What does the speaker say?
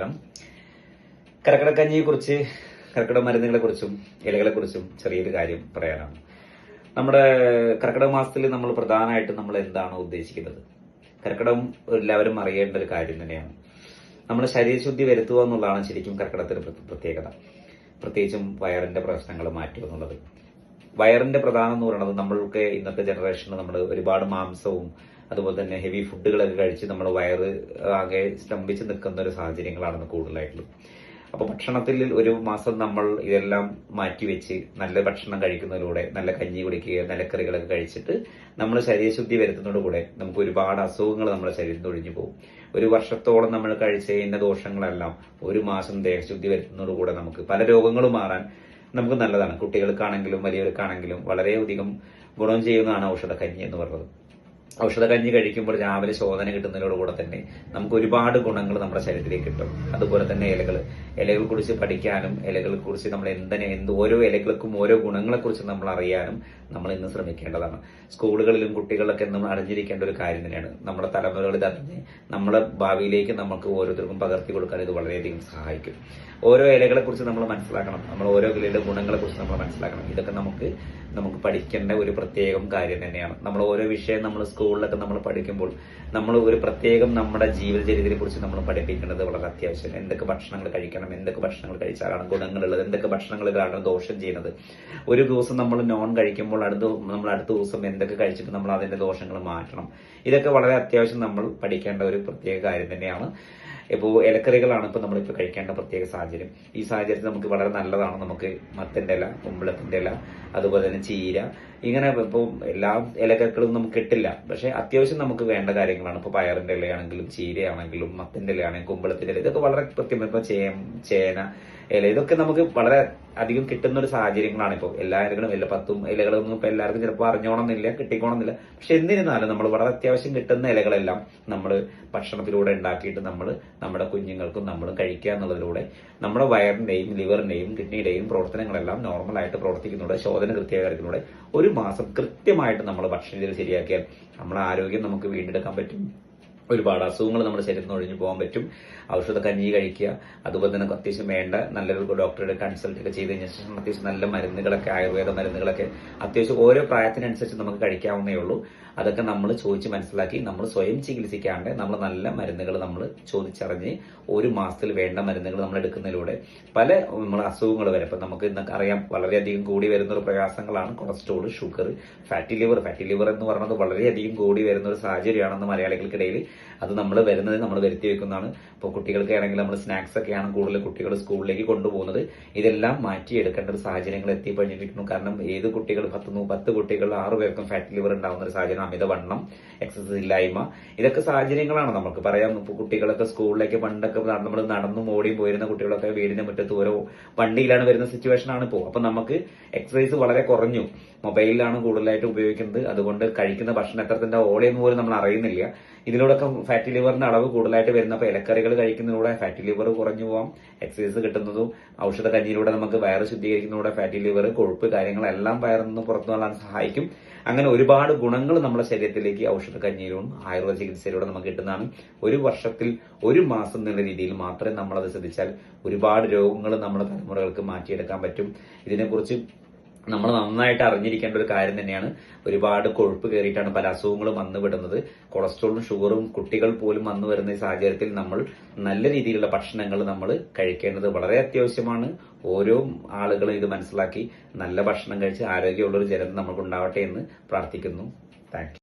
നമസ്കാരം. കർക്കിടക്കഞ്ഞിയെക്കുറിച്ച്, കർക്കിടക മരുന്നുകളെക്കുറിച്ചും ഇലകളെക്കുറിച്ചും ചെറിയൊരു കാര്യം പറയാനാണ്. നമ്മുടെ കർക്കിടക മാസത്തിൽ നമ്മൾ പ്രധാനമായിട്ടും നമ്മൾ എന്താണ് ഉദ്ദേശിക്കുന്നത്? കർക്കിടകം എല്ലാവരും അറിയേണ്ട ഒരു കാര്യം തന്നെയാണ്. നമ്മൾ ശരീരശുദ്ധി വരുത്തുക എന്നുള്ളതാണ് ശരിക്കും കർക്കിടകത്തിന്റെ പ്രത്യേകത. പ്രത്യേകിച്ചും വയറിന്റെ പ്രശ്നങ്ങൾ മാറ്റുക എന്നുള്ളത്. വയറിന്റെ പ്രധാനം എന്ന് പറയുന്നത് നമ്മൾക്ക് ഇന്നത്തെ ജനറേഷനിൽ നമ്മൾ ഒരുപാട് മാംസവും അതുപോലെ തന്നെ ഹെവി ഫുഡുകളൊക്കെ കഴിച്ച് നമ്മുടെ വയറ് ആകെ സ്തംഭിച്ച് നിൽക്കുന്ന ഒരു സാഹചര്യങ്ങളാണ് കൂടുതലായിട്ടുള്ളത്. അപ്പൊ ഭക്ഷണത്തിൽ ഒരു മാസം നമ്മൾ ഇതെല്ലാം മാറ്റിവെച്ച് നല്ല ഭക്ഷണം കഴിക്കുന്നതിലൂടെ, നല്ല കഞ്ഞി കുടിക്കുക, നിലക്കറികളൊക്കെ കഴിച്ചിട്ട് നമ്മൾ ശരീരശുദ്ധി വരുത്തുന്നതോടുകൂടെ നമുക്ക് ഒരുപാട് അസുഖങ്ങൾ നമ്മുടെ ശരീരത്തിൽ ഒഴിഞ്ഞു പോകും. ഒരു വർഷത്തോളം നമ്മൾ കഴിച്ചതിന്റെ ദോഷങ്ങളെല്ലാം ഒരു മാസം ദേഹശുദ്ധി വരുത്തുന്നതോടുകൂടെ നമുക്ക് പല രോഗങ്ങളും മാറാൻ നമുക്ക് നല്ലതാണ്. കുട്ടികൾക്കാണെങ്കിലും വലിയവർക്കാണെങ്കിലും വളരെയധികം ഗുണം ചെയ്യുന്നതാണ് ഔഷധക്കഞ്ഞി എന്ന് പറയുന്നത്. ഔഷധക്കഞ്ഞി കഴിക്കുമ്പോൾ രാവിലെ ശോധന കിട്ടുന്നതിനോടുകൂടെ തന്നെ നമുക്ക് ഒരുപാട് ഗുണങ്ങൾ നമ്മുടെ ശരീരത്തിലേക്ക് കിട്ടും. അതുപോലെ തന്നെ ഇലകളെ കുറിച്ച് പഠിക്കാനും ഇലകളെ കുറിച്ച് നമ്മൾ ഓരോ ഇലകൾക്കും ഓരോ ഗുണങ്ങളെ കുറിച്ച് നമ്മൾ അറിയാനും നമ്മൾ ഇന്ന് ശ്രമിക്കേണ്ടതാണ്. സ്കൂളുകളിലും കുട്ടികളിലൊക്കെ നമ്മൾ അറിഞ്ഞിരിക്കേണ്ട ഒരു കാര്യം തന്നെയാണ്. നമ്മുടെ തലമുറകളിൽ അറിഞ്ഞ് നമ്മുടെ ഭാവിയിലേക്ക് നമുക്ക് ഓരോരുത്തർക്കും പകർത്തി കൊടുക്കാൻ ഇത് വളരെയധികം സഹായിക്കും. ഓരോ ഇലകളെ കുറിച്ച് നമ്മൾ മനസ്സിലാക്കണം. നമ്മൾ ഓരോ ഇലയുടെ ഗുണങ്ങളെ കുറിച്ച് നമ്മൾ മനസ്സിലാക്കണം. ഇതൊക്കെ നമുക്ക് പഠിക്കേണ്ട ഒരു പ്രത്യേകം കാര്യം തന്നെയാണ്. നമ്മൾ ഓരോ വിഷയം നമ്മൾ സ്കൂളിലൊക്കെ നമ്മൾ പഠിക്കുമ്പോൾ നമ്മൾ ഒരു പ്രത്യേകം നമ്മുടെ ജീവിതചര്യതയെ കുറിച്ച് നമ്മൾ പഠിപ്പിക്കേണ്ടത് വളരെ അത്യാവശ്യം. എന്തൊക്കെ ഭക്ഷണങ്ങൾ കഴിക്കണം, എന്തൊക്കെ ഭക്ഷണങ്ങൾ കഴിച്ചാലാണ് ഗുണങ്ങളുള്ളത്, എന്തൊക്കെ ഭക്ഷണങ്ങളാണ് ദോഷം ചെയ്യുന്നത്. ഒരു ദിവസം നമ്മൾ നോൺ കഴിക്കുമ്പോൾ അടുത്ത ദിവസം എന്തൊക്കെ കഴിച്ചിട്ട് നമ്മൾ അതിന്റെ ദോഷങ്ങൾ മാറ്റണം. ഇതൊക്കെ വളരെ അത്യാവശ്യം നമ്മൾ പഠിക്കേണ്ട ഒരു പ്രത്യേക കാര്യം തന്നെയാണ്. ഇപ്പോൾ ഇലക്കറികളാണ് ഇപ്പോൾ നമ്മളിപ്പോൾ കഴിക്കേണ്ട പ്രത്യേക സാഹചര്യം. ഈ സാഹചര്യത്തിൽ നമുക്ക് വളരെ നല്ലതാണ്. നമുക്ക് മത്തന്റെ ഇല, കുമ്പളത്തിന്റെ ഇല, അതുപോലെ തന്നെ ചീര, ഇങ്ങനെ ഇപ്പോൾ എല്ലാ ഇലക്കറികളും നമുക്ക് കിട്ടില്ല. പക്ഷെ അത്യാവശ്യം നമുക്ക് വേണ്ട കാര്യങ്ങളാണ്. ഇപ്പോൾ പയറിന്റെ ഇലയാണെങ്കിലും ചീരയാണെങ്കിലും മത്തന്റെ ഇലയാണെങ്കിലും കുമ്പളത്തിന്റെ ഇല, ഇതൊക്കെ വളരെ കൃത്യമായി ഇപ്പോൾ ചേന ഇല, ഇതൊക്കെ നമുക്ക് വളരെ അധികം കിട്ടുന്ന ഒരു സാഹചര്യങ്ങളാണ് ഇപ്പോൾ. എല്ലാ ഇലകളും 10 ഇലകളൊന്നും ഇപ്പൊ എല്ലാവർക്കും ചിലപ്പോൾ അറിഞ്ഞോണമെന്നില്ല, കിട്ടിക്കോണമെന്നില്ല. പക്ഷെ എന്നിരുന്നാലും നമ്മൾ വളരെ അത്യാവശ്യം കിട്ടുന്ന ഇലകളെല്ലാം നമ്മൾ ഭക്ഷണത്തിലൂടെ ഉണ്ടാക്കിയിട്ട് നമ്മൾ നമ്മുടെ കുഞ്ഞുങ്ങൾക്കും നമ്മൾ കഴിക്കുക എന്നുള്ളതിലൂടെ നമ്മുടെ വയറിന്റെയും ലിവറിന്റെയും കിഡ്നിയുടെയും പ്രവർത്തനങ്ങളെല്ലാം നോർമലായിട്ട് പ്രവർത്തിക്കുന്നതോടെ, ശോധന കൃത്യമാക്കുന്നതോടെ ഒരു മാസം കൃത്യമായിട്ട് നമ്മൾ ഭക്ഷണത്തിൽ ശരിയാക്കിയാൽ നമ്മുടെ ആരോഗ്യം നമുക്ക് വീണ്ടെടുക്കാൻ പറ്റും. ഒരുപാട് അസുഖങ്ങൾ നമ്മുടെ ശരീരത്തിൽ ഒഴിഞ്ഞു പോകാൻ പറ്റും. ഔഷധ കഞ്ഞി കഴിക്കുക, അതുപോലെ തന്നെ അത്യാവശ്യം വേണ്ട നല്ലൊരു ഡോക്ടറുടെ കൺസൾട്ട് ഒക്കെ ചെയ്തതിനു ശേഷം അത്യാവശ്യം നല്ല മരുന്നുകളൊക്കെ, ആയുർവേദ മരുന്നുകളൊക്കെ അത്യാവശ്യം ഓരോ പ്രായത്തിനനുസരിച്ച് നമുക്ക് കഴിക്കാവുന്നേ ഉള്ളൂ. അതൊക്കെ നമ്മൾ ചോദിച്ച് മനസ്സിലാക്കി നമ്മൾ സ്വയം ചികിത്സിക്കാണ്ട് നമ്മൾ നല്ല മരുന്നുകൾ നമ്മൾ ചോദിച്ചറിഞ്ഞ് ഒരു മാസത്തിൽ വേണ്ട മരുന്നുകൾ നമ്മൾ എടുക്കുന്നതിലൂടെ പല നമ്മളെ അസുഖങ്ങൾ വരെ, ഇപ്പൊ നമുക്ക് ഇന്നൊക്കെ അറിയാം വളരെയധികം കൂടി വരുന്ന ഒരു പ്രയാസങ്ങളാണ് കൊളസ്ട്രോൾ, ഷുഗർ, ഫാറ്റി ലിവർ എന്ന് പറയുന്നത് വളരെയധികം കൂടി വരുന്ന ഒരു സാഹചര്യമാണെന്ന് മലയാളികൾക്കിടയിൽ. അത് നമ്മൾ വരുത്തി വെക്കുന്നതാണ്. ഇപ്പോൾ കുട്ടികൾക്കാണെങ്കിൽ നമ്മൾ സ്നാക്സ് ഒക്കെയാണ് കൂടുതൽ കുട്ടികൾ സ്കൂളിലേക്ക് കൊണ്ടുപോകുന്നത്. ഇതെല്ലാം മാറ്റിയെടുക്കേണ്ട ഒരു സാഹചര്യങ്ങൾ എത്തിപ്പഴിഞ്ഞിരിക്കുന്നു. കാരണം ഏത് കുട്ടികൾ 10 കുട്ടികൾ 6 പേർക്കും ഫാറ്റി ലിവർ ഉണ്ടാകുന്ന ഒരു സാഹചര്യം, അമിതവണ്ണം, എക്സസൈസ് ഇല്ലായ്മ, ഇതൊക്കെ സാഹചര്യങ്ങളാണ് നമുക്ക് പറയാം. ഇപ്പോൾ കുട്ടികളൊക്കെ സ്കൂളിലേക്ക് പണ്ടൊക്കെ നമ്മൾ നടന്നും ഓടിയും പോയിരുന്ന കുട്ടികളൊക്കെ വീടിന്റെ മുറ്റത്ത് ഓരോ വണ്ടിയിലാണ് വരുന്ന സിറ്റുവേഷൻ ആണ് ഇപ്പോൾ. അപ്പൊ നമുക്ക് എക്സസൈസ് വളരെ കുറഞ്ഞു. മൊബൈലിലാണ് കൂടുതലായിട്ട് ഉപയോഗിക്കുന്നത്. അതുകൊണ്ട് കഴിക്കുന്ന ഭക്ഷണം എത്രത്തിന്റെ ഓളയെന്ന് പോലും നമ്മൾ അറിയുന്നില്ല. ഇതിലൂടെയൊക്കെ ഫാറ്റി ലിവറിന്റെ അളവ് കൂടുതലായിട്ട് വരുന്നപ്പോൾ ഇലക്കറികൾ കഴിക്കുന്നതിലൂടെ ഫാറ്റി ലിവർ കുറഞ്ഞു പോകാം. എക്സസൈസ് കിട്ടുന്നതും ഔഷധ കഞ്ഞിയിലൂടെ നമുക്ക് വയറ് ശുദ്ധീകരിക്കുന്നതിലൂടെ ഫാറ്റി ലിവർ, കൊഴുപ്പ് കാര്യങ്ങളെല്ലാം വയറിൽ നിന്ന് പുറത്തു വരാൻ സഹായിക്കും. അങ്ങനെ ഒരുപാട് ഗുണങ്ങൾ നമ്മുടെ ശരീരത്തിലേക്ക് ഔഷധ കഞ്ഞിയിലും ആയുർവേദ ചികിത്സയിലൂടെ നമുക്ക് കിട്ടുന്നതാണ്. ഒരു വർഷത്തിൽ ഒരു മാസം എന്നുള്ള രീതിയിൽ മാത്രമേ നമ്മളത് ശ്രദ്ധിച്ചാൽ ഒരുപാട് രോഗങ്ങൾ നമ്മുടെ തലമുറകൾക്ക് മാറ്റിയെടുക്കാൻ പറ്റും. ഇതിനെക്കുറിച്ച് നമ്മൾ നന്നായിട്ട് അറിഞ്ഞിരിക്കേണ്ട ഒരു കാര്യം തന്നെയാണ്. ഒരുപാട് കൊഴുപ്പ് കയറിയിട്ടാണ് പല അസുഖങ്ങളും വന്നുവിടുന്നത്. കൊളസ്ട്രോളും ഷുഗറും കുട്ടികൾ പോലും വന്നു വരുന്ന ഈ സാഹചര്യത്തിൽ നമ്മൾ നല്ല രീതിയിലുള്ള ഭക്ഷണങ്ങൾ നമ്മൾ കഴിക്കേണ്ടത് വളരെ അത്യാവശ്യമാണ്. ഓരോ ആളുകളും ഇത് മനസ്സിലാക്കി നല്ല ഭക്ഷണം കഴിച്ച് ആരോഗ്യമുള്ളൊരു ജനത നമുക്കുണ്ടാവട്ടെ എന്ന് പ്രാർത്ഥിക്കുന്നു. Thank you.